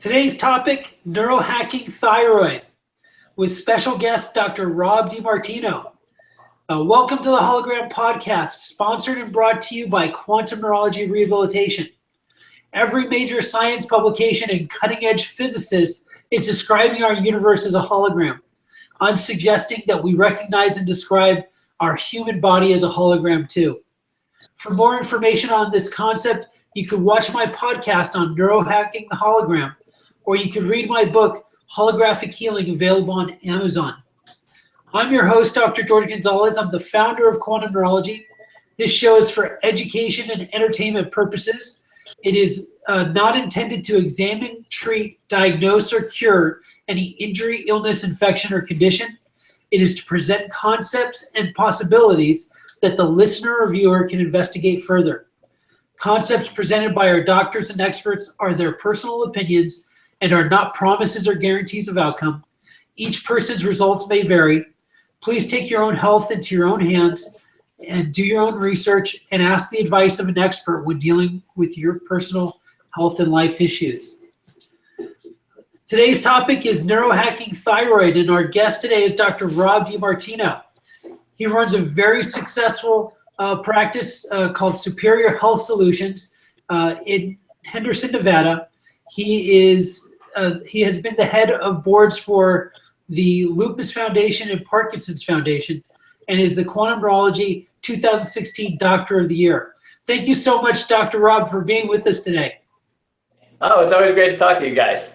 Today's topic, Neuro Hacking Thyroid, with special guest Dr. Rob DeMartino. Welcome to the Hologram Podcast, sponsored and brought to you by Quantum Neurology Rehabilitation. Every major science publication and cutting-edge physicist is describing our universe as a hologram. I'm suggesting that we recognize and describe our human body as a hologram too. For more information on this concept, you can watch my podcast on Neuro Hacking the Hologram, or you can read my book, Holographic Healing, available on Amazon. I'm your host, Dr. George Gonzalez. I'm the founder of Quantum Neurology. This show is for education and entertainment purposes. It is not intended to examine, treat, diagnose, or cure any injury, illness, infection, or condition. It is to present concepts and possibilities that the listener or viewer can investigate further. Concepts presented by our doctors and experts are their personal opinions and are not promises or guarantees of outcome. Each person's results may vary. Please take your own health into your own hands and do your own research and ask the advice of an expert when dealing with your personal health and life issues. Today's topic is Neuro Hacking Thyroid, and our guest today is Dr. Rob DeMartino. He runs a very successful practice called Superior Health Solutions in Henderson, Nevada. He has been the head of boards for the Lupus Foundation and Parkinson's Foundation, and is the Quantum Neurology 2016 Doctor of the Year. Thank you so much, Dr. Rob, for being with us today. Oh, it's always great to talk to you guys.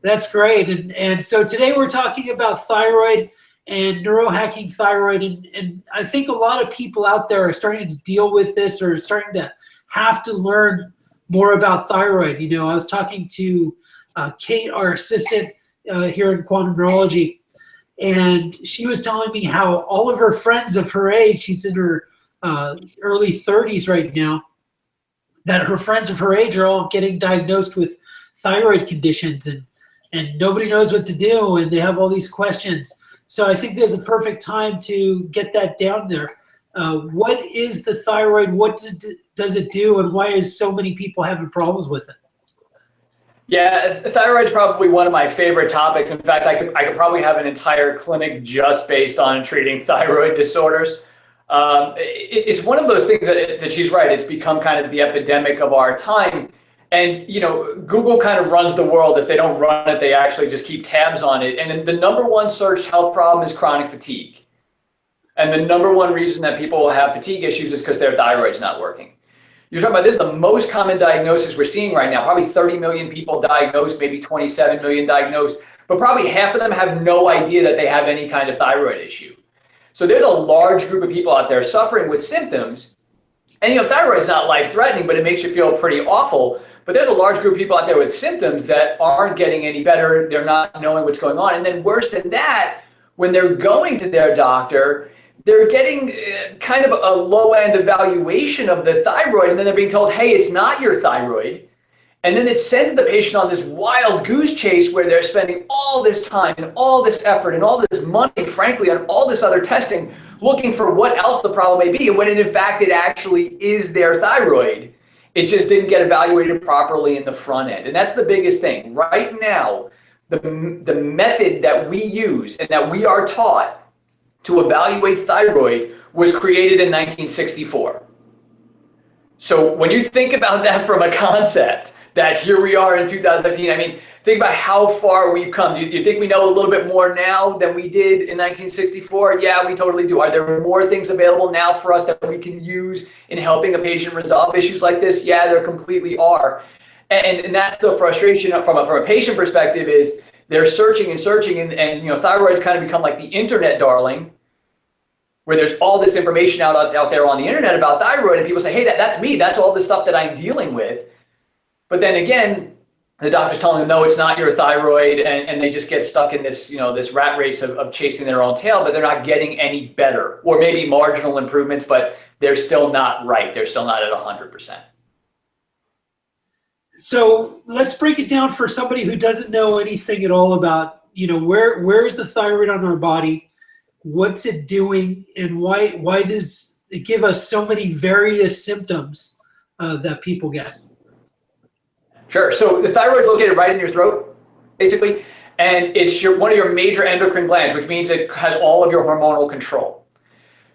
That's great. And so today we're talking about thyroid and neurohacking thyroid. And I think a lot of people out there are starting to deal with this or starting to have to learn more about thyroid. You know, I was talking to Kate, our assistant here in Quantum Neurology, and she was telling me how all of her friends of her age, she's in her early 30s right now, that her friends of her age are all getting diagnosed with thyroid conditions, and nobody knows what to do, and they have all these questions. So I think there's a perfect time to get that down there. What is the thyroid? What does it do, and why is so many people having problems with it? Yeah, thyroid is probably one of my favorite topics. In fact, I could probably have an entire clinic just based on treating thyroid disorders. It's one of those things that she's right. It's become kind of the epidemic of our time. And, you know, Google kind of runs the world. If they don't run it, they actually just keep tabs on it. And the number one searched health problem is chronic fatigue. And the number one reason that people will have fatigue issues is because their thyroid's not working. You're talking about this is the most common diagnosis we're seeing right now. Probably 30 million people diagnosed, maybe 27 million diagnosed, but probably half of them have no idea that they have any kind of thyroid issue. So there's a large group of people out there suffering with symptoms. And, you know, thyroid is not life-threatening, but it makes you feel pretty awful. But there's a large group of people out there with symptoms that aren't getting any better. They're not knowing what's going on. And then worse than that, when they're going to their doctor, they're getting kind of a low-end evaluation of the thyroid, and then they're being told, hey, it's not your thyroid. And then it sends the patient on this wild goose chase where they're spending all this time and all this effort and all this money, frankly, on all this other testing, looking for what else the problem may be. And when in fact it actually is their thyroid, it just didn't get evaluated properly in the front end. And that's the biggest thing. Right now, the method that we use and that we are taught to evaluate thyroid was created in 1964. So when you think about that from a concept, that here we are in 2015, I mean, think about how far we've come. You think we know a little bit more now than we did in 1964? Yeah, we totally do. Are there more things available now for us that we can use in helping a patient resolve issues like this? Yeah, there completely are. And that's the frustration from a patient perspective is they're searching and searching, and you know, thyroid's kind of become like the internet darling, where there's all this information out there on the internet about thyroid, and people say, hey, that's me. That's all the stuff that I'm dealing with. But then again, the doctor's telling them, no, it's not your thyroid, and they just get stuck in this, you know, this rat race of chasing their own tail, but they're not getting any better, or maybe marginal improvements, but they're still not right. They're still not at 100%. So let's break it down for somebody who doesn't know anything at all about, you know, where is the thyroid on our body, what's it doing, and why does it give us so many various symptoms that people get? Sure. So the thyroid is located right in your throat, basically, and it's one of your major endocrine glands, which means it has all of your hormonal control.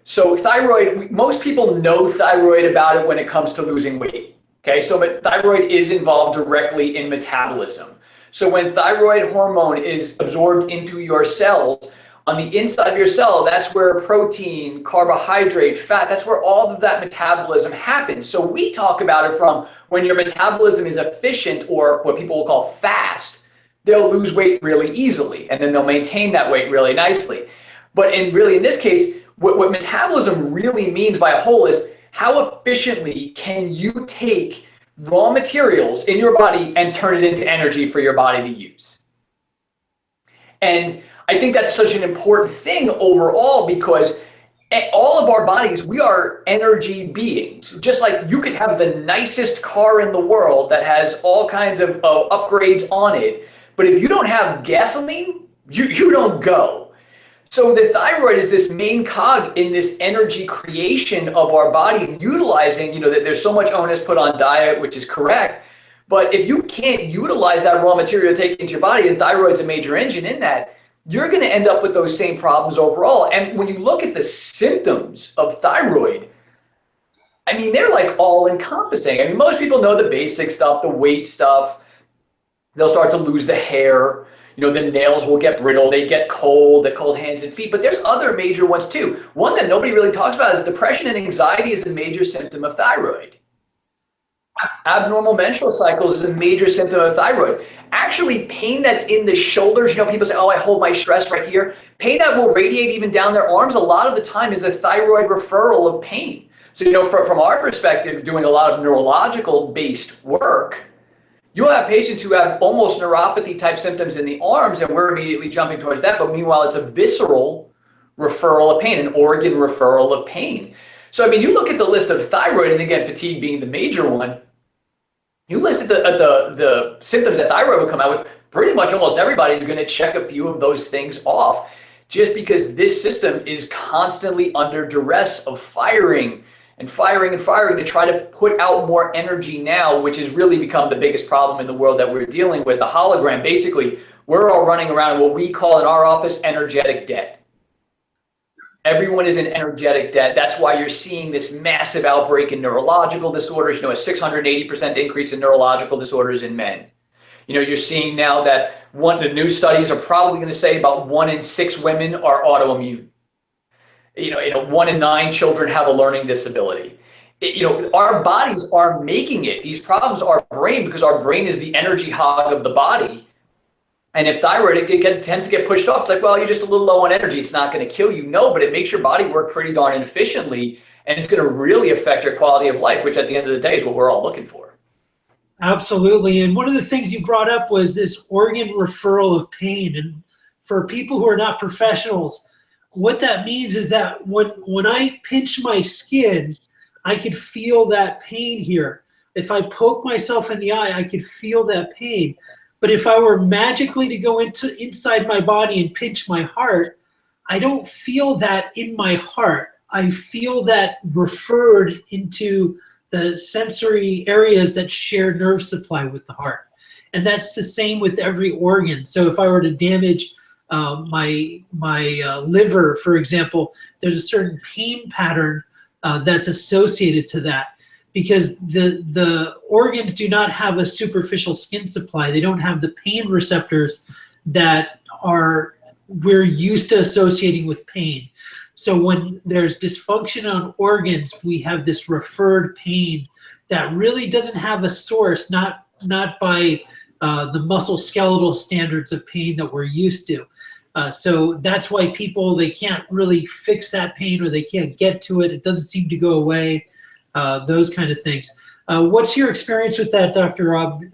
So thyroid, most people know thyroid about it when it comes to losing weight. Okay, so thyroid is involved directly in metabolism. So when thyroid hormone is absorbed into your cells, on the inside of your cell, that's where protein, carbohydrate, fat, that's where all of that metabolism happens. So we talk about it from when your metabolism is efficient, or what people will call fast, they'll lose weight really easily, and then they'll maintain that weight really nicely. But in this case, what metabolism really means by a whole is how efficiently can you take raw materials in your body and turn it into energy for your body to use. And I think that's such an important thing overall, because all of our bodies, we are energy beings. Just like you could have the nicest car in the world that has all kinds of upgrades on it, but if you don't have gasoline, you don't go. So the thyroid is this main cog in this energy creation of our body, utilizing, that there's so much onus put on diet, which is correct. But if you can't utilize that raw material to take into your body, and thyroid's a major engine in that, you're going to end up with those same problems overall. And when you look at the symptoms of thyroid, I mean, they're like all encompassing. I mean, most people know the basic stuff, the weight stuff. They'll start to lose the hair. The nails will get brittle, they get cold, the cold hands and feet, but there's other major ones too. One that nobody really talks about is depression and anxiety is a major symptom of thyroid. Abnormal menstrual cycles is a major symptom of thyroid. Actually, pain that's in the shoulders, people say, oh, I hold my stress right here. Pain that will radiate even down their arms a lot of the time is a thyroid referral of pain. So, from our perspective, doing a lot of neurological based work, you'll have patients who have almost neuropathy type symptoms in the arms, and we're immediately jumping towards that. But meanwhile, it's a visceral referral of pain, an organ referral of pain. So, I mean, you look at the list of thyroid, and again, fatigue being the major one, you list at the symptoms that thyroid will come out with, pretty much almost everybody's going to check a few of those things off, just because this system is constantly under duress of firing and firing and firing to try to put out more energy now, which has really become the biggest problem in the world that we're dealing with. The hologram, basically, we're all running around what we call in our office energetic debt. Everyone is in energetic debt. That's why you're seeing this massive outbreak in neurological disorders, a 680% increase in neurological disorders in men. You're seeing now that the new studies are probably going to say about 1 in 6 women are autoimmune. 1 in 9 children have a learning disability. Our bodies are making it. These problems are brain, because our brain is the energy hog of the body. And if thyroid, it tends to get pushed off. It's like, well, you're just a little low on energy. It's not going to kill you. No, but it makes your body work pretty darn inefficiently. And it's going to really affect your quality of life, which at the end of the day is what we're all looking for. Absolutely. And one of the things you brought up was this organ referral of pain. And for people who are not professionals, what that means is that when I pinch my skin, I could feel that pain here. If I poke myself in the eye, I could feel that pain. But if I were magically to go inside my body and pinch my heart, I don't feel that in my heart. I feel that referred into the sensory areas that share nerve supply with the heart. And that's the same with every organ. So if I were to damage my liver, for example, there's a certain pain pattern that's associated to that, because the organs do not have a superficial skin supply. They don't have the pain receptors that we're used to associating with pain. So when there's dysfunction on organs, we have this referred pain that really doesn't have a source, not by the musculoskeletal standards of pain that we're used to. So that's why they can't really fix that pain, or they can't get to it. It doesn't seem to go away, those kind of things. What's your experience with that, Dr. Rob?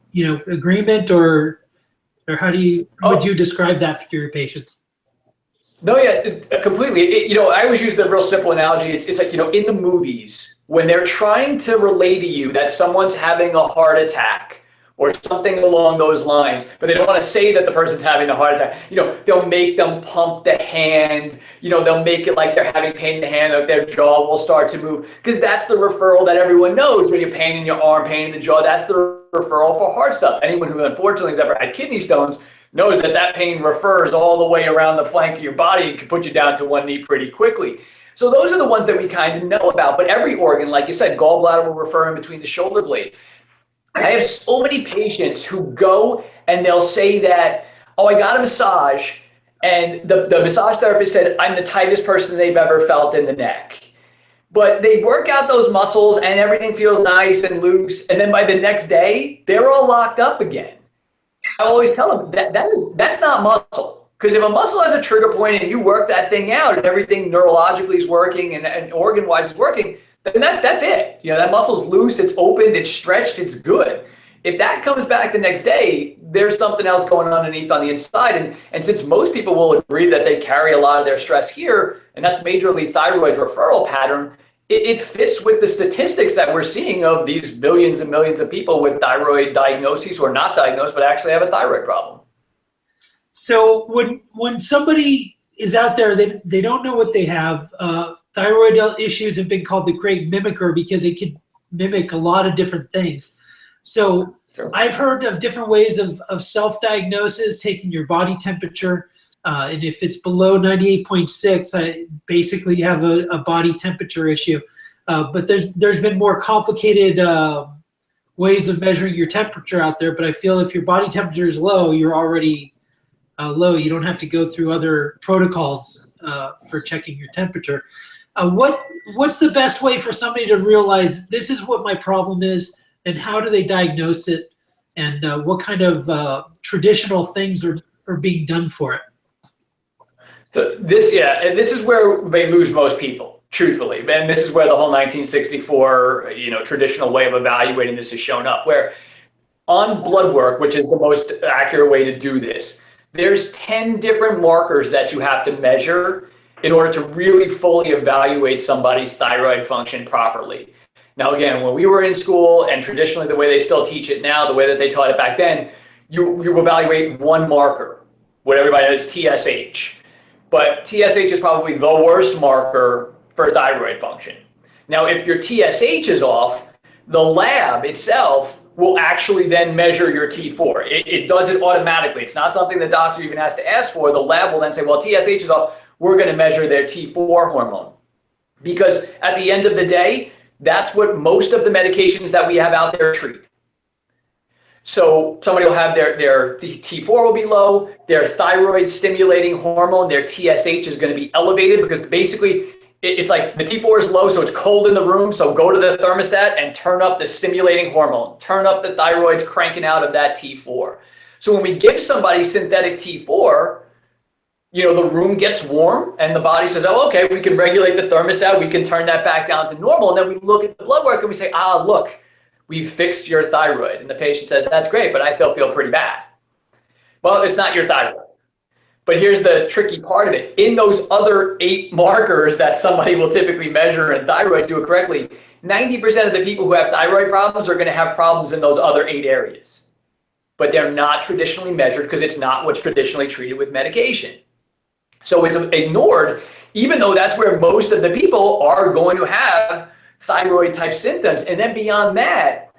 Agreement, or how would you describe that to your patients? No, yeah, completely. I always use the real simple analogy. It's like, in the movies, when they're trying to relay to you that someone's having a heart attack, or something along those lines, but they don't want to say that the person's having a heart attack. They'll make them pump the hand, they'll make it like they're having pain in the hand, like their jaw will start to move, because that's the referral that everyone knows. When you're pain in your arm, pain in the jaw, that's the referral for heart stuff. Anyone who unfortunately has ever had kidney stones knows that pain refers all the way around the flank of your body and can put you down to one knee pretty quickly. So those are the ones that we kind of know about, but every organ, like you said, gallbladder will refer in between the shoulder blades. I have so many patients who go and they'll say that, oh, I got a massage, and the massage therapist said, I'm the tightest person they've ever felt in the neck. But they work out those muscles and everything feels nice and loose, and then by the next day, they're all locked up again. I always tell them that's not muscle. Because if a muscle has a trigger point and you work that thing out and everything neurologically is working and organ-wise is working, then that's it. That muscle's loose, it's opened, it's stretched, it's good. If that comes back the next day, there's something else going on underneath on the inside. And since most people will agree that they carry a lot of their stress here, and that's majorly thyroid's referral pattern, it fits with the statistics that we're seeing of these millions and millions of people with thyroid diagnoses who are not diagnosed but actually have a thyroid problem. So when somebody is out there, they don't know what they have. Thyroid issues have been called the great mimicker because it could mimic a lot of different things. So sure. I've heard of different ways of self-diagnosis, taking your body temperature. And if it's below 98.6, I basically have a body temperature issue. But there's been more complicated ways of measuring your temperature out there. But I feel if your body temperature is low, you're already low. You don't have to go through other protocols for checking your temperature. What's the best way for somebody to realize this is what my problem is, and how do they diagnose it, and what kind of traditional things are being done for it? So this is where they lose most people, truthfully. And this is where the whole 1964, traditional way of evaluating this has shown up, where on blood work, which is the most accurate way to do this, there's 10 different markers that you have to measure in order to really fully evaluate somebody's thyroid function properly. Now, again, when we were in school, and traditionally the way they still teach it now, the way that they taught it back then, you evaluate one marker, what everybody knows TSH. But TSH is probably the worst marker for thyroid function. Now, if your TSH is off, the lab itself will actually then measure your T4. It does it automatically. It's not something the doctor even has to ask for. The lab will then say, well, TSH is off. We're going to measure their T4 hormone. Because at the end of the day, that's what most of the medications that we have out there treat. So somebody will have the T4 will be low, their thyroid stimulating hormone, their TSH is going to be elevated, because basically it's like the T4 is low, so it's cold in the room. So go to the thermostat and turn up the stimulating hormone, turn up the thyroid's cranking out of that T4. So when we give somebody synthetic T4, the room gets warm and the body says, oh, okay, we can regulate the thermostat. We can turn that back down to normal. And then we look at the blood work and we say, look, we've fixed your thyroid. And the patient says, that's great, but I still feel pretty bad. Well, it's not your thyroid. But here's the tricky part of it. In those other 8 markers that somebody will typically measure and thyroid do it correctly, 90% of the people who have thyroid problems are going to have problems in those other 8 areas. But they're not traditionally measured because it's not what's traditionally treated with medication. So it's ignored, even though that's where most of the people are going to have thyroid type symptoms. And then beyond that,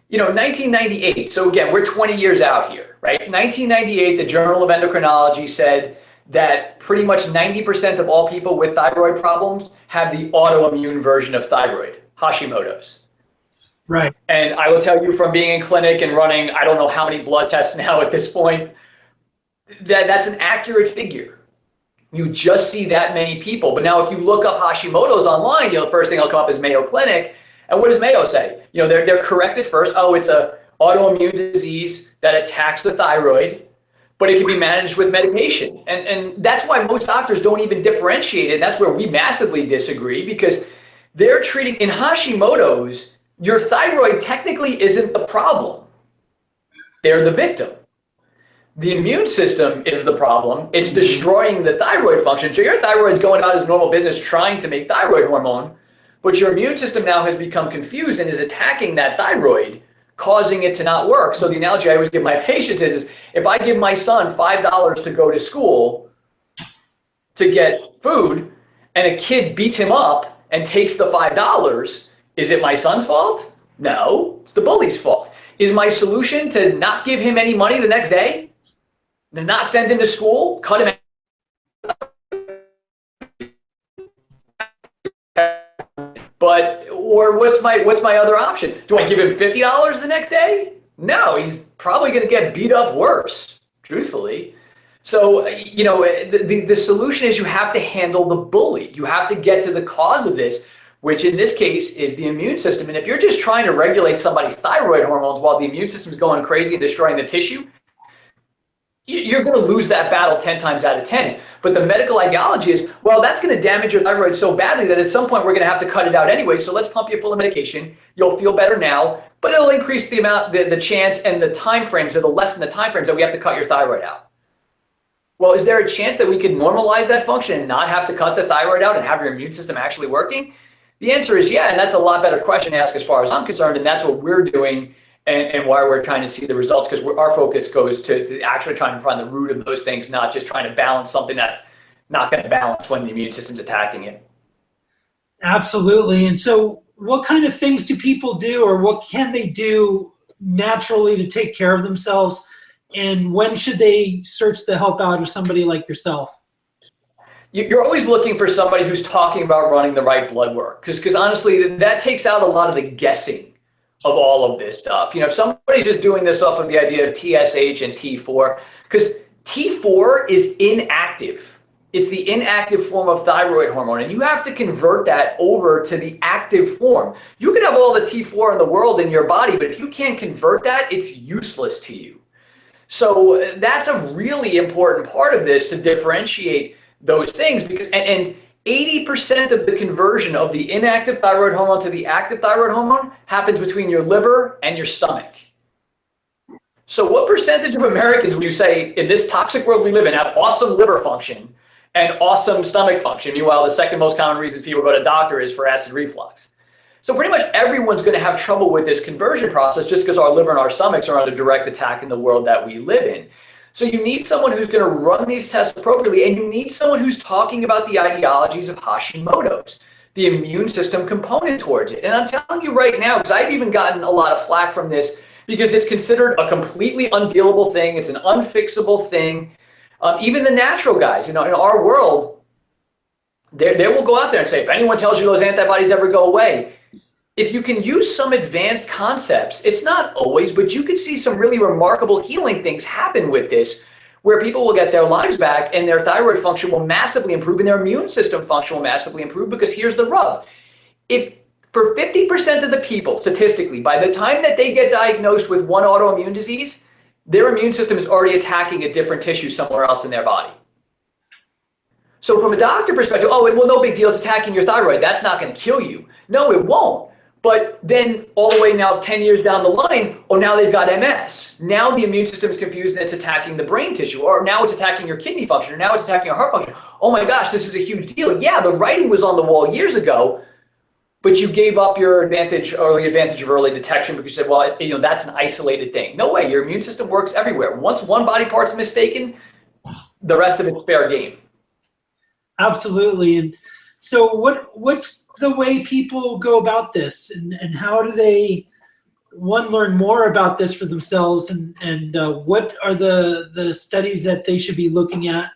1998. So again, we're 20 years out here, right? 1998, the Journal of Endocrinology said that pretty much 90% of all people with thyroid problems have the autoimmune version of thyroid, Hashimoto's. Right. And I will tell you from being in clinic and running, I don't know how many blood tests now at this point, that's an accurate figure. You just see that many people. But now if you look up Hashimoto's online, the first thing that'll come up is Mayo Clinic. And what does Mayo say? They're correct at first. Oh, it's a autoimmune disease that attacks the thyroid, but it can be managed with medication. And that's why most doctors don't even differentiate it. And that's where we massively disagree, because they're treating, in Hashimoto's, your thyroid technically isn't the problem. They're the victim. The immune system is the problem. It's destroying the thyroid function. So your thyroid's going about its normal business trying to make thyroid hormone, but your immune system now has become confused and is attacking that thyroid, causing it to not work. So the analogy I always give my patients is if I give my son $5 to go to school to get food and a kid beats him up and takes the $5, is it my son's fault? No, it's the bully's fault. Is my solution to not give him any money the next day? To not send him to school? Cut him out? Or what's my other option? Do I give him $50 the next day? No, he's probably going to get beat up worse, truthfully. So, the solution is you have to handle the bully. You have to get to the cause of this, which in this case is the immune system. And if you're just trying to regulate somebody's thyroid hormones while the immune system is going crazy and destroying the tissue, you're going to lose that battle 10 times out of 10. But the medical ideology is, well, that's going to damage your thyroid so badly that at some point we're going to have to cut it out anyway. So let's pump you full of medication. You'll feel better now, but it'll increase the amount, the chance and the time frames, or the lessen the time frames that we have to cut your thyroid out. Well, is there a chance that we can normalize that function and not have to cut the thyroid out and have your immune system actually working? The answer is yeah, and that's a lot better question to ask as far as I'm concerned, and that's what we're doing and why we're trying to see the results, because our focus goes to actually trying to find the root of those things, not just trying to balance something that's not going to balance when the immune system's attacking it. Absolutely. And so what kind of things do people do, or what can they do naturally to take care of themselves? And when should they search the help out of somebody like yourself? You're always looking for somebody who's talking about running the right blood work, because honestly, that takes out a lot of the guessing of all of this stuff. If somebody's just doing this off of the idea of TSH and T4, because T4 is inactive. It's the inactive form of thyroid hormone, and you have to convert that over to the active form. You can have all the T4 in the world in your body, but if you can't convert that, it's useless to you. So that's a really important part of this, to differentiate those things, because and 80% of the conversion of the inactive thyroid hormone to the active thyroid hormone happens between your liver and your stomach. So what percentage of Americans would you say in this toxic world we live in have awesome liver function and awesome stomach function? Meanwhile, the second most common reason people go to doctor is for acid reflux. So pretty much everyone's going to have trouble with this conversion process just because our liver and our stomachs are under direct attack in the world that we live in. So you need someone who's going to run these tests appropriately, and you need someone who's talking about the ideologies of Hashimoto's, the immune system component towards it. And I'm telling you right now, because I've even gotten a lot of flack from this, because it's considered a completely undealable thing. It's an unfixable thing. Even the natural guys, in our world, they will go out there and say, if anyone tells you those antibodies ever go away, if you can use some advanced concepts, it's not always, but you could see some really remarkable healing things happen with this, where people will get their lives back and their thyroid function will massively improve and their immune system function will massively improve. Because here's the rub. If for 50% of the people, statistically, by the time that they get diagnosed with one autoimmune disease, their immune system is already attacking a different tissue somewhere else in their body. So from a doctor perspective, oh, well, no big deal, it's attacking your thyroid. That's not going to kill you. No, it won't. But then all the way now 10 years down the line, oh, now they've got MS. Now the immune system is confused and it's attacking the brain tissue, or now it's attacking your kidney function, or now it's attacking your heart function. Oh my gosh, this is a huge deal. Yeah, the writing was on the wall years ago, but you gave up your advantage, or the advantage of early detection, because you said, well, that's an isolated thing. No way, your immune system works everywhere. Once one body part's mistaken, the rest of it's fair game. Absolutely. And so what's the way people go about this, and how do they, one, learn more about this for themselves, and what are the studies that they should be looking at,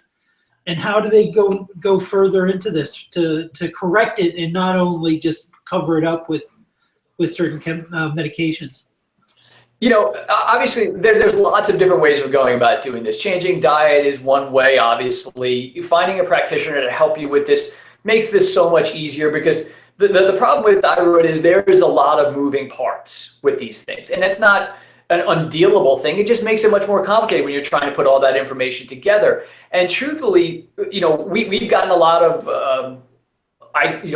and how do they go further into this to correct it and not only just cover it up with certain medications? Obviously there's lots of different ways of going about doing this. Changing diet is one way, obviously. Finding a practitioner to help you with this makes this so much easier, because the problem with thyroid is there is a lot of moving parts with these things. And that's not an undealable thing. It just makes it much more complicated when you're trying to put all that information together. And truthfully, we've gotten a lot of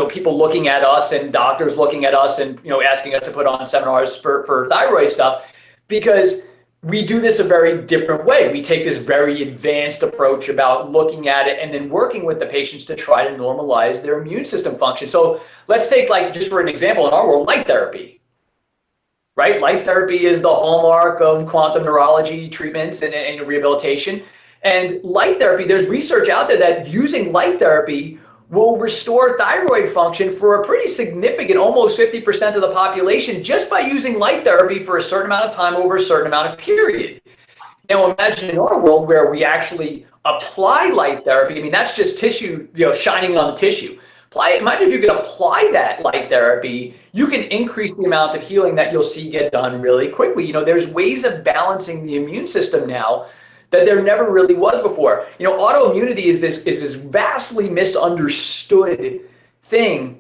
people looking at us and doctors looking at us and asking us to put on seminars for thyroid stuff, because we do this a very different way. We take this very advanced approach about looking at it and then working with the patients to try to normalize their immune system function. So let's take, just for an example, in our world, light therapy. right? Light therapy is the hallmark of quantum neurology treatments and rehabilitation. And light therapy, there's research out there that using light therapy will restore thyroid function for a pretty significant, almost 50% of the population, just by using light therapy for a certain amount of time over a certain amount of period. Now imagine in our world where we actually apply light therapy. I mean, that's just tissue, shining on the tissue. Imagine if you could apply that light therapy, you can increase the amount of healing that you'll see get done really quickly. There's ways of balancing the immune system now that there never really was before. Autoimmunity is this vastly misunderstood thing.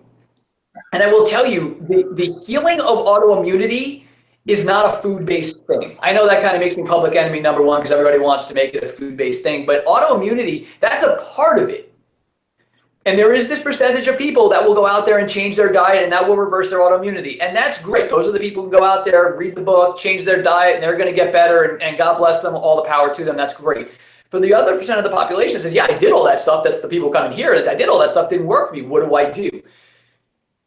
And I will tell you, the healing of autoimmunity is not a food-based thing. I know that kind of makes me public enemy number one because everybody wants to make it a food-based thing, but autoimmunity, that's a part of it. And there is this percentage of people that will go out there and change their diet, and that will reverse their autoimmunity. And that's great. Those are the people who go out there, read the book, change their diet, and they're going to get better, and God bless them, all the power to them. That's great. For the other percent of the population says, yeah, I did all that stuff. That's the people coming here is I did all that stuff, didn't work for me. What do I do?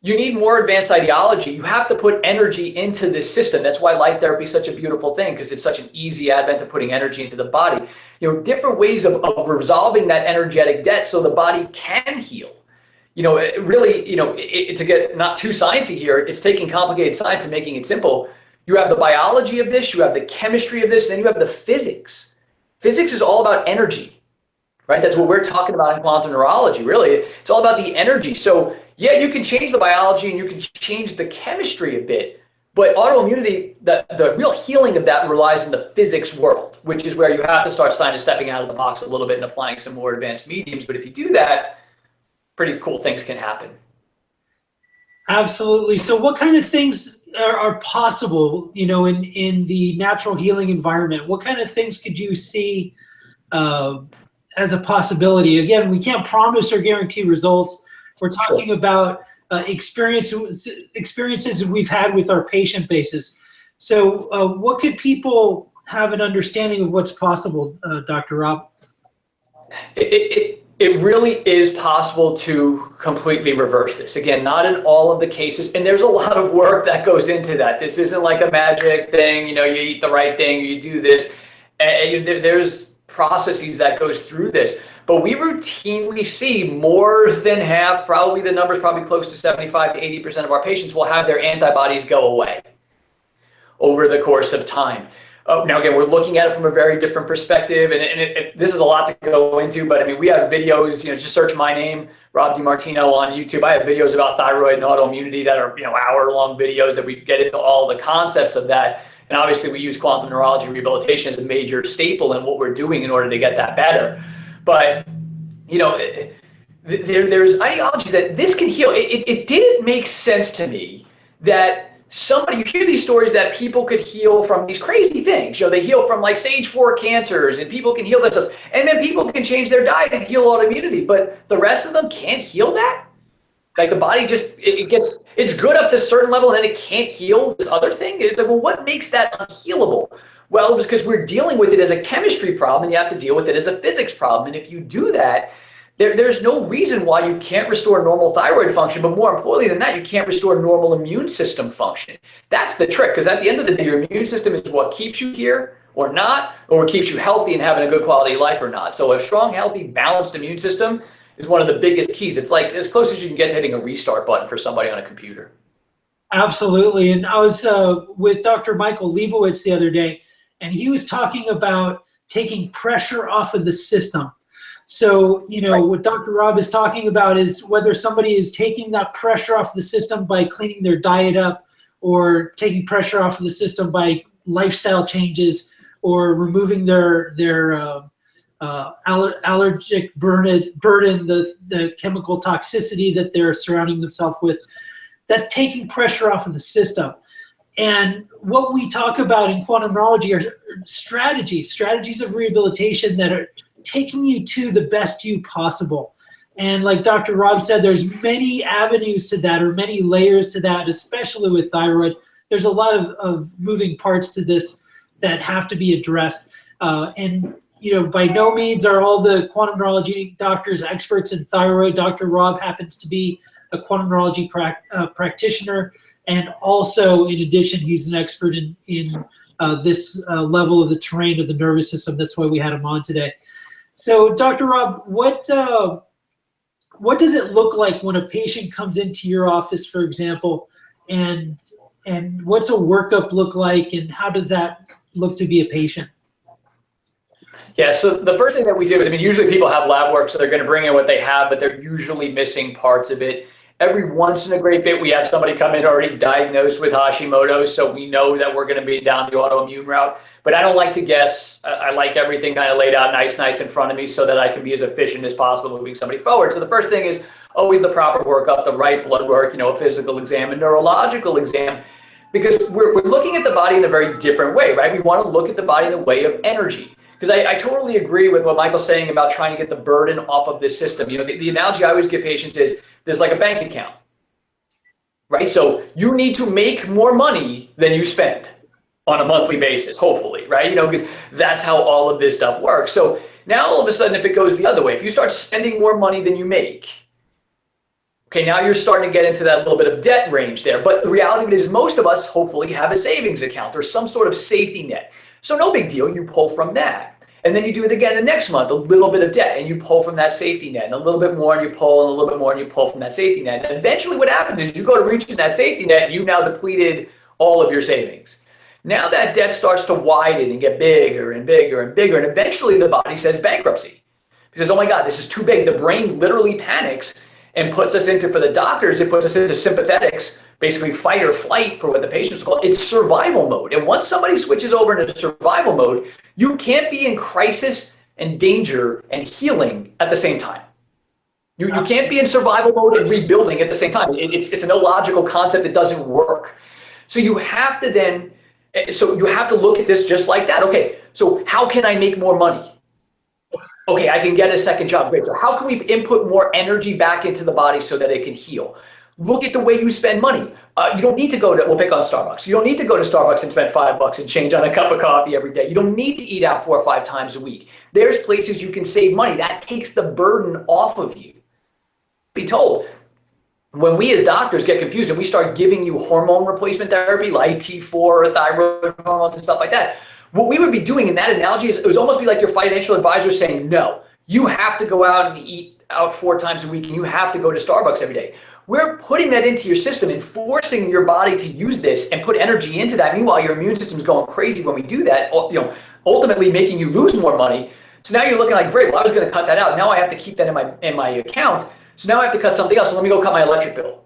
You need more advanced ideology. You have to put energy into this system. That's why light therapy is such a beautiful thing, because it's such an easy advent of putting energy into the body. Different ways of resolving that energetic debt so the body can heal. To get not too sciencey here, it's taking complicated science and making it simple. You have the biology of this, you have the chemistry of this, and then you have the physics. Physics is all about energy, right? That's what we're talking about in quantum neurology, really. It's all about the energy. So yeah, you can change the biology and you can change the chemistry a bit, but autoimmunity, the real healing of that relies in the physics world, which is where you have to start stepping out of the box a little bit and applying some more advanced mediums. But if you do that, pretty cool things can happen. Absolutely. So what kind of things are possible, in the natural healing environment? What kind of things could you see as a possibility? Again, we can't promise or guarantee results. We're talking about experiences we've had with our patient bases. So what could people have an understanding of what's possible, Dr. Rob? It really is possible to completely reverse this. Again, not in all of the cases, and there's a lot of work that goes into that. This isn't like a magic thing, you eat the right thing, you do this. There's processes that goes through this. But we routinely see more than half, probably the number's probably close to 75 to 80% of our patients will have their antibodies go away over the course of time. Now, again, we're looking at it from a very different perspective, and this is a lot to go into, but I mean, we have videos, just search my name, Rob DeMartino on YouTube. I have videos about thyroid and autoimmunity that are, hour-long videos that we get into all the concepts of that. And obviously, we use quantum neurology rehabilitation as a major staple in what we're doing in order to get that better. But, there's ideology that this can heal. It didn't make sense to me that you hear these stories that people could heal from these crazy things. They heal from like stage 4 cancers, and people can heal themselves. And then people can change their diet and heal autoimmunity, but the rest of them can't heal that? Like the body just, it's good up to a certain level and then it can't heal this other thing? Well, what makes that unhealable? Well, it was because we're dealing with it as a chemistry problem and you have to deal with it as a physics problem. And if you do that, there's no reason why you can't restore normal thyroid function, but more importantly than that, you can't restore normal immune system function. That's the trick, because at the end of the day, your immune system is what keeps you here or not, or what keeps you healthy and having a good quality of life or not. So a strong, healthy, balanced immune system is one of the biggest keys. It's like as close as you can get to hitting a restart button for somebody on a computer. Absolutely. And I was with Dr. Michael Leibowitz the other day, and he was talking about taking pressure off of the system. So, what Dr. Rob is talking about is whether somebody is taking that pressure off the system by cleaning their diet up, or taking pressure off of the system by lifestyle changes, or removing their allergic burden, the chemical toxicity that they're surrounding themselves with. That's taking pressure off of the system. And what we talk about in quantum neurology are strategies of rehabilitation that are taking you to the best you possible. And like Dr. Rob said, there's many avenues to that, or many layers to that, especially with thyroid. There's a lot of moving parts to this that have to be addressed. And by no means are all the quantum neurology doctors experts in thyroid. Dr. Rob happens to be a quantum neurology practitioner And also, in addition, he's an expert in this level of the terrain of the nervous system. That's why we had him on today. So, Dr. Rob, what does it look like when a patient comes into your office, for example, and what's a workup look like, and how does that look to be a patient? Yeah, so the first thing that we do is, usually people have lab work, so they're going to bring in what they have, but they're usually missing parts of it. Every once in a great bit, we have somebody come in already diagnosed with Hashimoto's, so we know that we're going to be down the autoimmune route. But I don't like to guess. I like everything kind of laid out nice in front of me so that I can be as efficient as possible moving somebody forward. So the first thing is always the proper workup, the right blood work, a physical exam, a neurological exam, because we're looking at the body in a very different way, right? We want to look at the body in the way of energy. Because I totally agree with what Michael's saying about trying to get the burden off of this system. The analogy I always give patients is there's like a bank account, right? So you need to make more money than you spend on a monthly basis, hopefully, right? Because that's how all of this stuff works. So now all of a sudden, if it goes the other way, if you start spending more money than you make, okay, now you're starting to get into that little bit of debt range there. But the reality of it is most of us hopefully have a savings account or some sort of safety net. So no big deal, you pull from that. And then you do it again the next month, a little bit of debt, and you pull from that safety net, and a little bit more, and you pull, and a little bit more, and you pull from that safety net. And eventually what happens is you go to reach that safety net, and you've now depleted all of your savings. Now that debt starts to widen and get bigger and bigger and bigger, and eventually the body says bankruptcy. It says, oh my God, this is too big. The brain literally panics and puts us into, for the doctors, it puts us into sympathetics, basically fight or flight for what the patients call. It's survival mode. And once somebody switches over into survival mode, you can't be in crisis and danger and healing at the same time. You can't be in survival mode and rebuilding at the same time. It's an illogical concept that doesn't work. So you have to look at this just like that. Okay, so how can I make more money? Okay, I can get a second job. Great. So how can we input more energy back into the body so that it can heal? Look at the way you spend money. You don't need to we'll pick on Starbucks. You don't need to go to Starbucks and spend $5 and change on a cup of coffee every day. You don't need to eat out 4 or 5 times a week. There's places you can save money. That takes the burden off of you. Be told, when we as doctors get confused and we start giving you hormone replacement therapy, like T4, thyroid hormones and stuff like that, what we would be doing in that analogy is it would almost be like your financial advisor saying, no, you have to go out and eat out 4 times a week and you have to go to Starbucks every day. We're putting that into your system and forcing your body to use this and put energy into that. Meanwhile, your immune system's going crazy when we do that, ultimately making you lose more money. So now you're looking like, great, well, I was going to cut that out. Now I have to keep that in my account. So now I have to cut something else. So let me go cut my electric bill.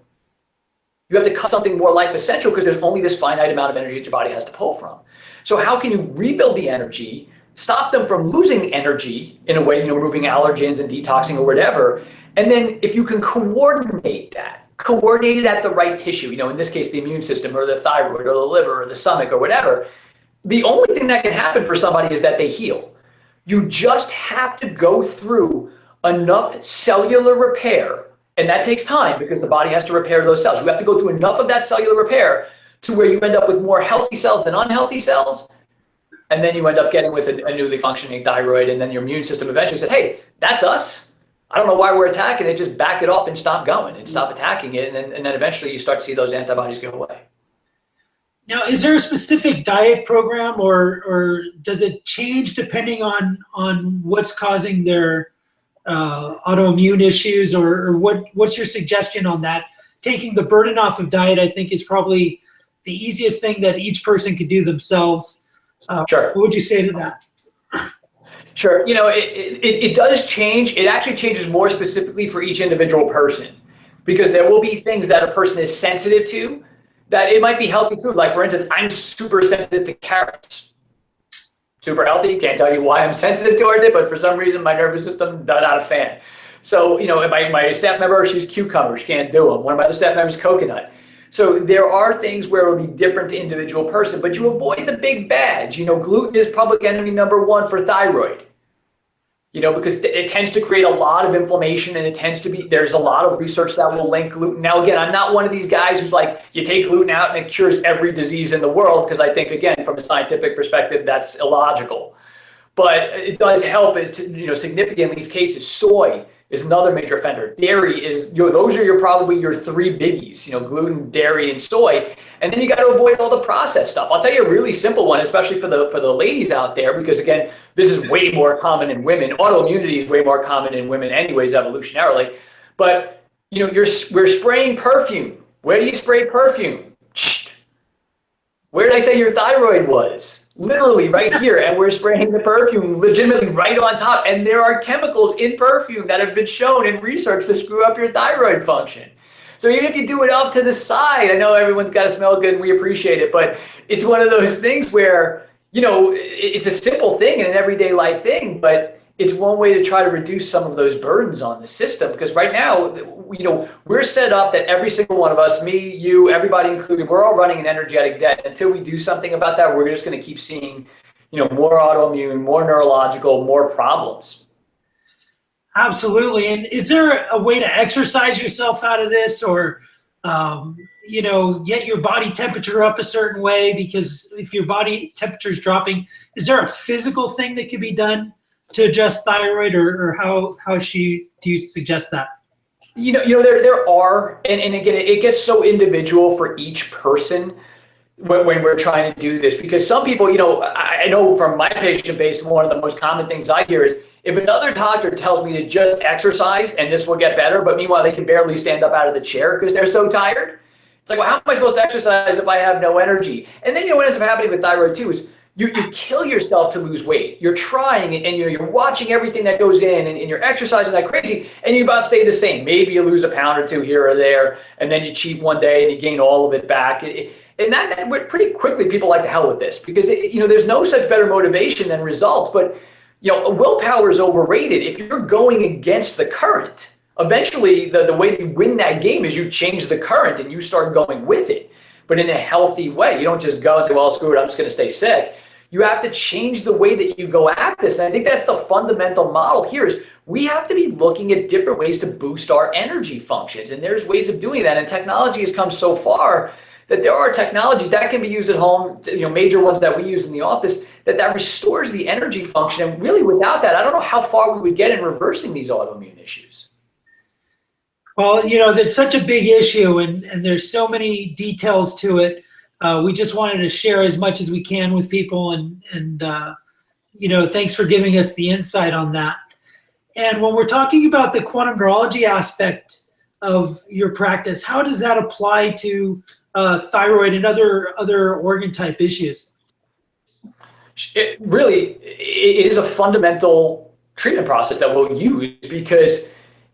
You have to cut something more life essential because there's only this finite amount of energy that your body has to pull from. So how can you rebuild the energy, stop them from losing energy in a way, removing allergens and detoxing or whatever. And then if you can coordinate it at the right tissue, in this case, the immune system or the thyroid or the liver or the stomach or whatever, the only thing that can happen for somebody is that they heal. You just have to go through enough cellular repair, and that takes time because the body has to repair those cells. You have to go through enough of that cellular repair to where you end up with more healthy cells than unhealthy cells, and then you end up getting with a newly functioning thyroid, and then your immune system eventually says, hey, that's us. I don't know why we're attacking it, just back it off and stop going and stop attacking it, and then eventually you start to see those antibodies go away. Now, is there a specific diet program or does it change depending on what's causing their autoimmune issues, or what's your suggestion on that? Taking the burden off of diet, I think, is probably the easiest thing that each person could do themselves. Sure. What would you say to that? Sure. It does change. It actually changes more specifically for each individual person, because there will be things that a person is sensitive to that it might be healthy food. Like, for instance, I'm super sensitive to carrots. Super healthy. Can't tell you why I'm sensitive towards it, but for some reason my nervous system not a fan. So, my staff member, she's cucumber. She can't do them. One of my other staff members, coconut. So there are things where it will be different to individual person, but you avoid the big bads. Gluten is public enemy number 1 for thyroid. Because it tends to create a lot of inflammation, and there's a lot of research that will link gluten. Now, again, I'm not one of these guys who's like, you take gluten out and it cures every disease in the world, because I think, again, from a scientific perspective, that's illogical. But it does help significantly in these cases. Soy is another major offender. Dairy is, those are probably your three biggies, gluten, dairy, and soy. And then you got to avoid all the processed stuff. I'll tell you a really simple one, especially for the ladies out there, because again, this is way more common in women. Autoimmunity is way more common in women anyways, evolutionarily. But, we're spraying perfume. Where do you spray perfume? Where did I say your thyroid was? Literally right here, and we're spraying the perfume legitimately right on top. And there are chemicals in perfume that have been shown in research to screw up your thyroid function. So even if you do it off to the side, I know everyone's got to smell good and we appreciate it, but it's one of those things where, it's a simple thing and an everyday life thing, but it's one way to try to reduce some of those burdens on the system. Because right now, we're set up that every single one of us, me, you, everybody included, we're all running an energetic debt. Until we do something about that, we're just going to keep seeing, more autoimmune, more neurological, more problems. Absolutely. And is there a way to exercise yourself out of this, or, get your body temperature up a certain way? Because if your body temperature is dropping, is there a physical thing that could be done to adjust thyroid, or how do you suggest that? There are, and again, it gets so individual for each person when we're trying to do this, because some people, I know from my patient base, one of the most common things I hear is, if another doctor tells me to just exercise and this will get better, but meanwhile they can barely stand up out of the chair because they're so tired. It's like, well, how am I supposed to exercise if I have no energy? And then what ends up happening with thyroid too is you kill yourself to lose weight. You're trying and you're watching everything that goes in and you're exercising like crazy, and you about stay the same. Maybe you lose a pound or two here or there, and then you cheat one day and you gain all of it back. And that pretty quickly people like to hell with this, because there's no such better motivation than results. But willpower is overrated. If you're going against the current, eventually the way you win that game is you change the current and you start going with it, but in a healthy way. You don't just go and say, well, screw it, I'm just going to stay sick. You have to change the way that you go at this. And I think that's the fundamental model here is we have to be looking at different ways to boost our energy functions. And there's ways of doing that. And technology has come so far that there are technologies that can be used at home, major ones that we use in the office, that restores the energy function. And really without that, I don't know how far we would get in reversing these autoimmune issues. Well, there's such a big issue and there's so many details to it. We just wanted to share as much as we can with people, and thanks for giving us the insight on that. And when we're talking about the quantum neurology aspect of your practice, how does that apply to thyroid and other organ type issues? It is a fundamental treatment process that we'll use, because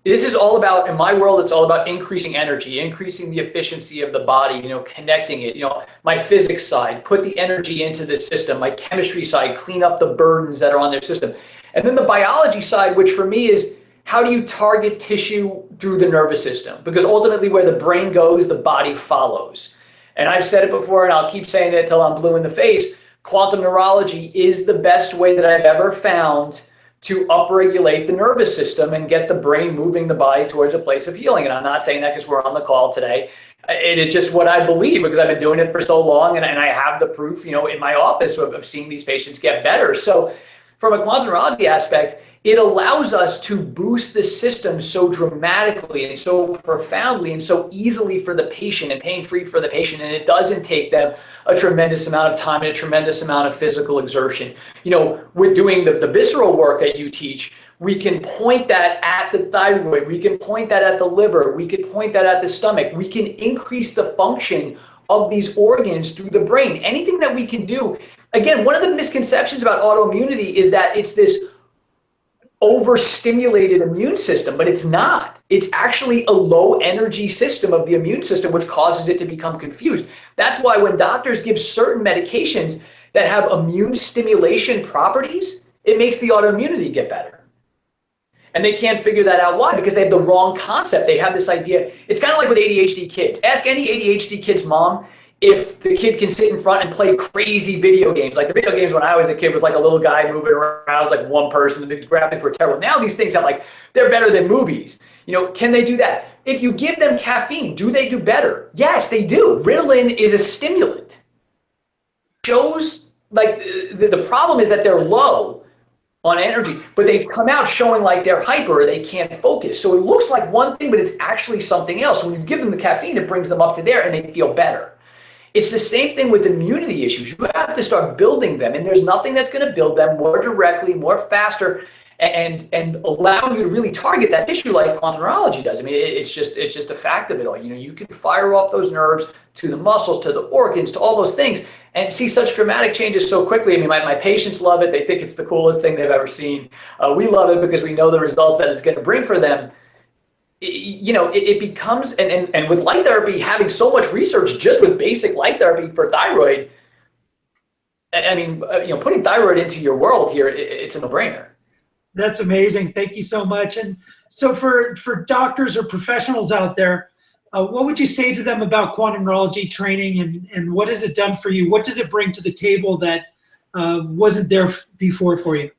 this is all about, in my world, it's all about increasing energy, increasing the efficiency of the body, connecting it, my physics side, put the energy into the system, my chemistry side, clean up the burdens that are on their system. And then the biology side, which for me is, how do you target tissue through the nervous system? Because ultimately where the brain goes, the body follows. And I've said it before, and I'll keep saying it till I'm blue in the face, quantum neurology is the best way that I've ever found to upregulate the nervous system and get the brain moving the body towards a place of healing. And I'm not saying that because we're on the call today. It's just what I believe, because I've been doing it for so long, and I have the proof, in my office of seeing these patients get better. So from a quantum neurology aspect, it allows us to boost the system so dramatically and so profoundly and so easily for the patient and pain-free for the patient. And it doesn't take them a tremendous amount of time and a tremendous amount of physical exertion. With doing the visceral work that you teach, we can point that at the thyroid, we can point that at the liver, we can point that at the stomach, we can increase the function of these organs through the brain. Anything that we can do. Again, one of the misconceptions about autoimmunity is that it's this overstimulated immune system, but it's not. It's actually a low energy system of the immune system, which causes it to become confused. That's why when doctors give certain medications that have immune stimulation properties, it makes the autoimmunity get better. And they can't figure that out. Why? Because they have the wrong concept. They have this idea. It's kind of like with ADHD kids. Ask any ADHD kid's mom if the kid can sit in front and play crazy video games. Like the video games when I was a kid was like a little guy moving around. It was like one person. The graphics were terrible. Now these things have they're better than movies. Can they do that? If you give them caffeine, do they do better? Yes, they do. Ritalin is a stimulant. Shows the problem is that they're low. on energy, but they come out showing like they're hyper or they can't focus. So it looks like one thing, but it's actually something else. So when you give them the caffeine, it brings them up to there and they feel better. It's the same thing with immunity issues. You have to start building them, and there's nothing that's going to build them more directly, more faster, and allow you to really target that tissue like quantum neurology does. I mean, it's just a fact of it all. You can fire off those nerves to the muscles, to the organs, to all those things, and see such dramatic changes so quickly. I mean, my patients love it. They think it's the coolest thing they've ever seen. We love it because we know the results that it's going to bring for them. It becomes, and with light therapy, having so much research just with basic light therapy for thyroid, I mean, putting thyroid into your world here, it's a no-brainer. That's amazing. Thank you so much. And so for doctors or professionals out there, what would you say to them about quantum neurology training, and what has it done for you? What does it bring to the table that wasn't there before for you?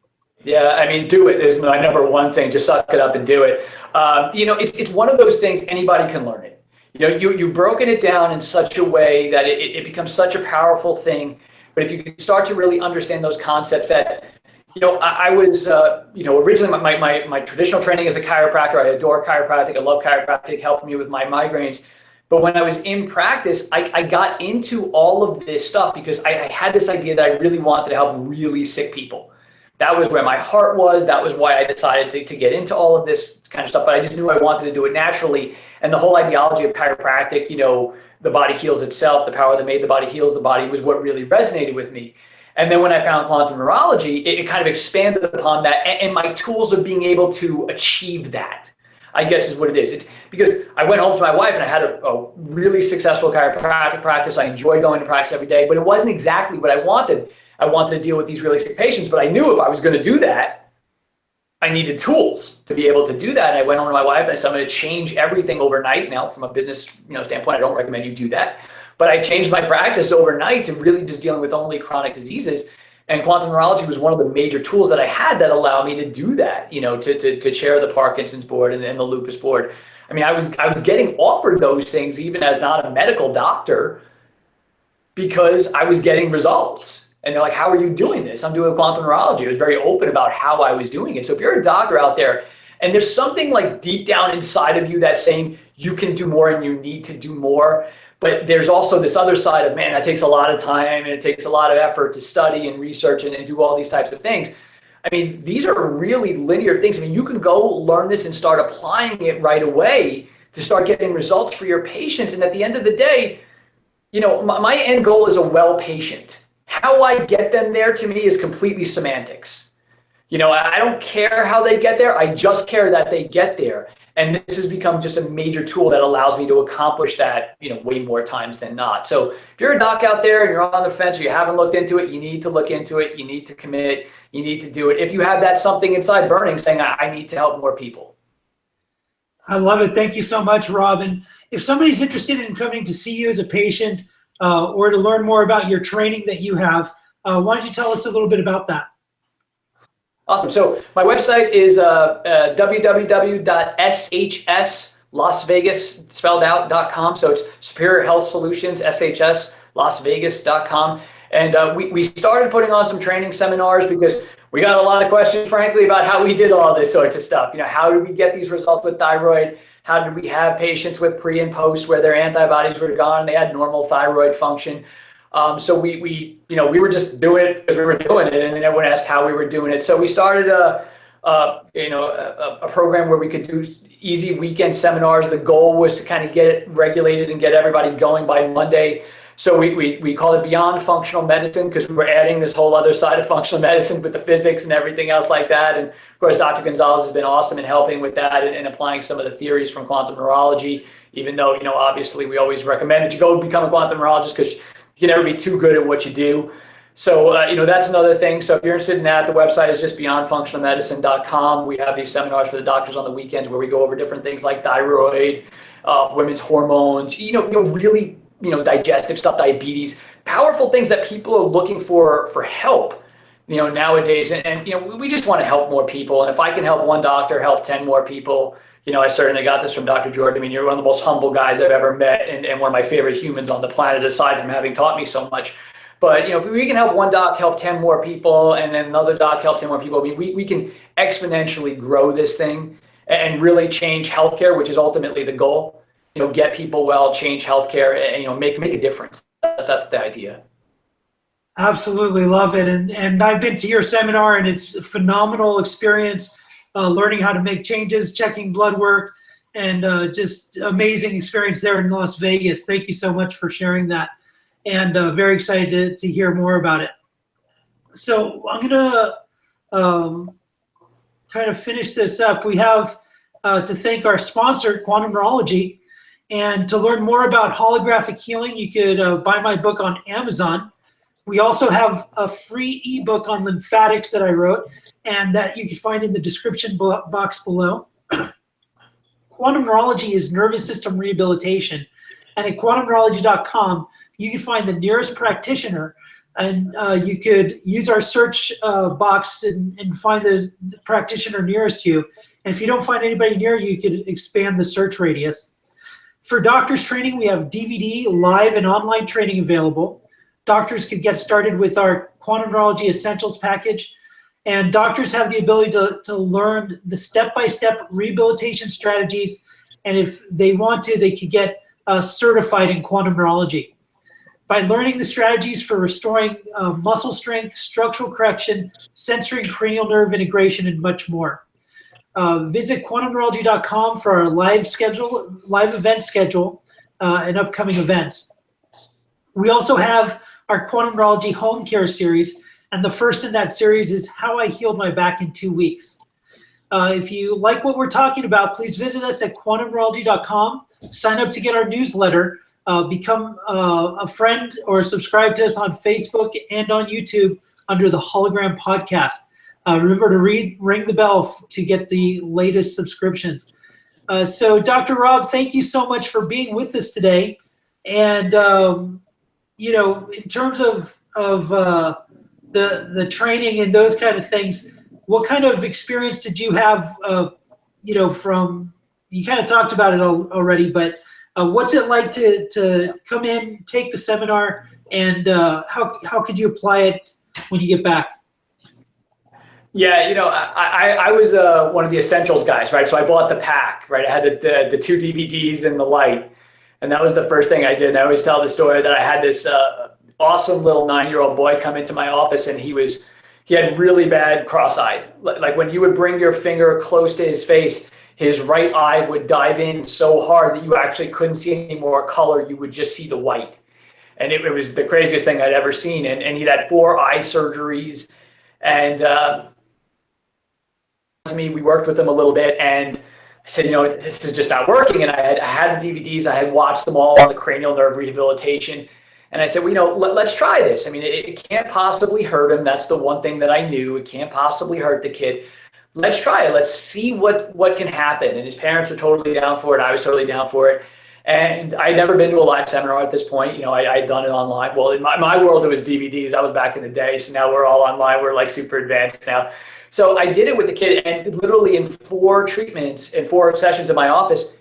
Yeah, I mean, do it is my number one thing. Just suck it up and do it. It's one of those things, anybody can learn it. You've broken it down in such a way that it becomes such a powerful thing. But if you can start to really understand those concepts that, I was, originally my traditional training as a chiropractor. I adore chiropractic. I love chiropractic, helped me with my migraines. But when I was in practice, I got into all of this stuff because I had this idea that I really wanted to help really sick people. That was where my heart was. That was why I decided to get into all of this kind of stuff. But I just knew I wanted to do it naturally. And the whole ideology of chiropractic, the body heals itself, the power that made the body heals the body, was what really resonated with me. And then when I found quantum neurology, it kind of expanded upon that, and my tools of being able to achieve that, I guess, is what it is. It's because I went home to my wife and I had a really successful chiropractic practice. I enjoy going to practice every day, but it wasn't exactly what I wanted. I wanted to deal with these really sick patients, but I knew if I was going to do that, I needed tools to be able to do that. And I went home to my wife and I said, I'm going to change everything overnight. Now, from a business standpoint, I don't recommend you do that. But I changed my practice overnight to really just dealing with only chronic diseases. And quantum neurology was one of the major tools that I had that allowed me to do that, to chair the Parkinson's board and the lupus board. I mean, I was getting offered those things even as not a medical doctor because I was getting results. And they're like, how are you doing this? I'm doing quantum neurology. I was very open about how I was doing it. So if you're a doctor out there and there's something like deep down inside of you that's saying you can do more and you need to do more, but there's also this other side of, man, that takes a lot of time and it takes a lot of effort to study and research and do all these types of things. I mean, these are really linear things. I mean, you can go learn this and start applying it right away to start getting results for your patients. And at the end of the day, my end goal is a well patient. How I get them there, to me, is completely semantics. I don't care how they get there. I just care that they get there. And this has become just a major tool that allows me to accomplish that, way more times than not. So if you're a doc out there and you're on the fence or you haven't looked into it, you need to look into it. You need to commit. You need to do it. If you have that something inside burning saying, I need to help more people. I love it. Thank you so much, Robin. If somebody's interested in coming to see you as a patient or to learn more about your training that you have, why don't you tell us a little bit about that? Awesome. So my website is www.shslasvegas.com. So it's Superior Health Solutions, SHS, LasVegas.com. And we started putting on some training seminars because we got a lot of questions, frankly, about how we did all this sorts of stuff. How did we get these results with thyroid? How did we have patients with pre and post where their antibodies were gone and they had normal thyroid function? So we were just doing it because we were doing it, and then everyone asked how we were doing it. So we started a program where we could do easy weekend seminars. The goal was to kind of get it regulated and get everybody going by Monday. So we call it Beyond Functional Medicine because we were adding this whole other side of functional medicine with the physics and everything else like that. And of course, Dr. Gonzalez has been awesome in helping with that and applying some of the theories from quantum neurology, even though, obviously we always recommend that you go become a quantum neurologist because you can never be too good at what you do. So, that's another thing. So if you're interested in that, the website is just beyondfunctionalmedicine.com. We have these seminars for the doctors on the weekends where we go over different things like thyroid, women's hormones, really, digestive stuff, diabetes, powerful things that people are looking for help, nowadays. And we just want to help more people. And if I can help one doctor help 10 more people, I certainly got this from Dr. Jordan. I mean, you're one of the most humble guys I've ever met and one of my favorite humans on the planet, aside from having taught me so much. But, if we can help one doc help 10 more people, and then another doc help 10 more people, I mean, we can exponentially grow this thing and really change healthcare, which is ultimately the goal. Get people well, change healthcare, and, make a difference. That's the idea. Absolutely love it. And I've been to your seminar, and it's a phenomenal experience, learning how to make changes, checking blood work, and just amazing experience there in Las Vegas. Thank you so much for sharing that, and very excited to hear more about it. So I'm going to kind of finish this up. We have to thank our sponsor, Quantum Neurology. And to learn more about holographic healing, you could buy my book on Amazon. We also have a free ebook on lymphatics that I wrote, and that you can find in the description box below. Quantum Neurology is nervous system rehabilitation. And at quantumneurology.com, you can find the nearest practitioner, and you could use our search box and find the practitioner nearest to you. And if you don't find anybody near you, you could expand the search radius. For doctors training, we have DVD, live, and online training available. Doctors could get started with our Quantum Neurology Essentials package. And doctors have the ability to learn the step-by-step rehabilitation strategies. And if they want to, they could get certified in quantum neurology. By learning the strategies for restoring muscle strength, structural correction, sensory and cranial nerve integration, and much more. Visit quantumneurology.com for our live event schedule and upcoming events. We also have our Quantum Neurology Home Care series, and the first in that series is How I Healed My Back in 2 Weeks. If you like what we're talking about, please visit us at quantumneurology.com, sign up to get our newsletter, become a friend or subscribe to us on Facebook and on YouTube under the Hologram Podcast. Remember to ring the bell to get the latest subscriptions. So Dr. Rob, thank you so much for being with us today. And, in terms of the training and those kind of things, what kind of experience did you have, from, you kind of talked about it already, but what's it like to come in, take the seminar, and how could you apply it when you get back? Yeah, I was one of the essentials guys, right? So I bought the pack, right? I had the 2 DVDs and the light, and that was the first thing I did. And I always tell the story that I had this awesome little 9-year-old boy come into my office, and he had really bad cross-eyed. Like when you would bring your finger close to his face, his right eye would dive in so hard that you actually couldn't see any more color. You would just see the white. And it was the craziest thing I'd ever seen. And he'd had 4 eye surgeries. And we worked with him a little bit, and I said, this is just not working. And I had the DVDs, I had watched them all on the cranial nerve rehabilitation. And I said, let's try this. I mean, it can't possibly hurt him. That's the one thing that I knew. It can't possibly hurt the kid. Let's try it. Let's see what can happen. And his parents were totally down for it. I was totally down for it. And I had never been to a live seminar at this point. I had done it online. Well, in my world, it was DVDs. That was back in the day. So now we're all online. We're like super advanced now. So I did it with the kid, and literally in 4 treatments and 4 sessions in my office,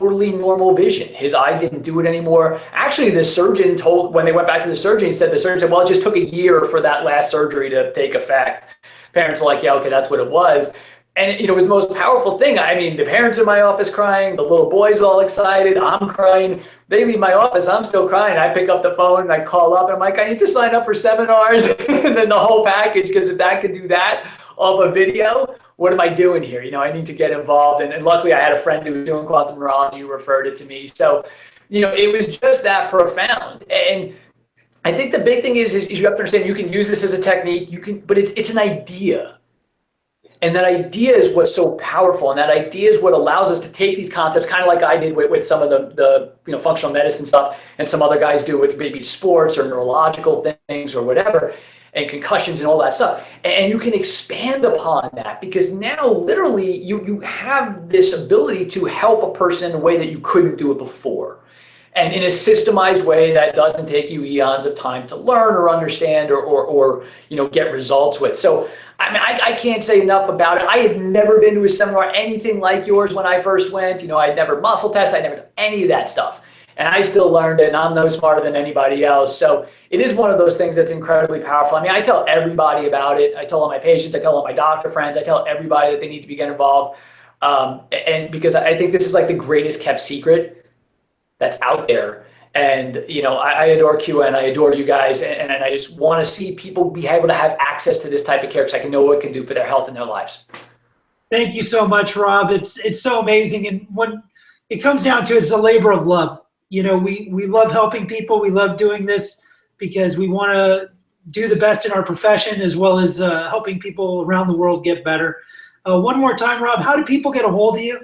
totally normal vision. His eye didn't do it anymore. Actually, the surgeon when they went back to the surgeon, the surgeon said, well, it just took a year for that last surgery to take effect. Parents were like, yeah, okay, that's what it was. And it was the most powerful thing. I mean, the parents in my office crying, the little boy's all excited, I'm crying. They leave my office, I'm still crying. I pick up the phone and I call up and I'm like, I need to sign up for seminars and then the whole package, because if that could do that off a video, what am I doing here? I need to get involved. And luckily I had a friend who was doing quantum neurology who referred it to me. So, it was just that profound. And I think the big thing is you have to understand you can use this as a technique, but it's an idea. And that idea is what's so powerful, and that idea is what allows us to take these concepts, kind of like I did with some of the functional medicine stuff, and some other guys do with maybe sports or neurological things or whatever, and concussions and all that stuff. And you can expand upon that, because now literally you have this ability to help a person in a way that you couldn't do it before. And in a systemized way that doesn't take you eons of time to learn or understand or get results with. So I mean, I can't say enough about it. I had never been to a seminar anything like yours when I first went. I'd never muscle tested. I'd never done any of that stuff. and I still learned it, and I'm no smarter than anybody else. So it is one of those things that's incredibly powerful. I mean, I tell everybody about it. I tell all my patients, I tell all my doctor friends, I tell everybody that they need to get involved. And because I think this is like the greatest kept secret that's out there. And, you know, I adore QN, I adore you guys, and I just want to see people be able to have access to this type of care because I can know what it can do for their health and their lives. Thank you so much, Rob. It's so amazing. And when it comes down to it, it's a labor of love. You know, we love helping people. We love doing this because we want to do the best in our profession as well as helping people around the world get better. One more time, Rob, how do people get a hold of you?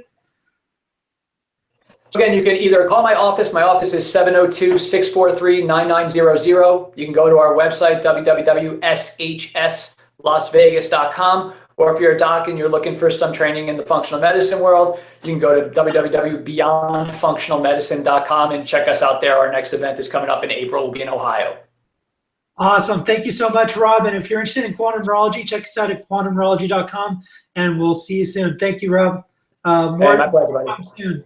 Again, you can either call my office. My office is 702-643-9900. You can go to our website, www.shslasvegas.com. Or if you're a doc and you're looking for some training in the functional medicine world, you can go to www.beyondfunctionalmedicine.com and check us out there. Our next event is coming up in April. We'll be in Ohio. Awesome. Thank you so much, Rob. And if you're interested in quantum neurology, check us out at quantumneurology.com, and we'll see you soon. Thank you, Rob. My pleasure, buddy. Soon.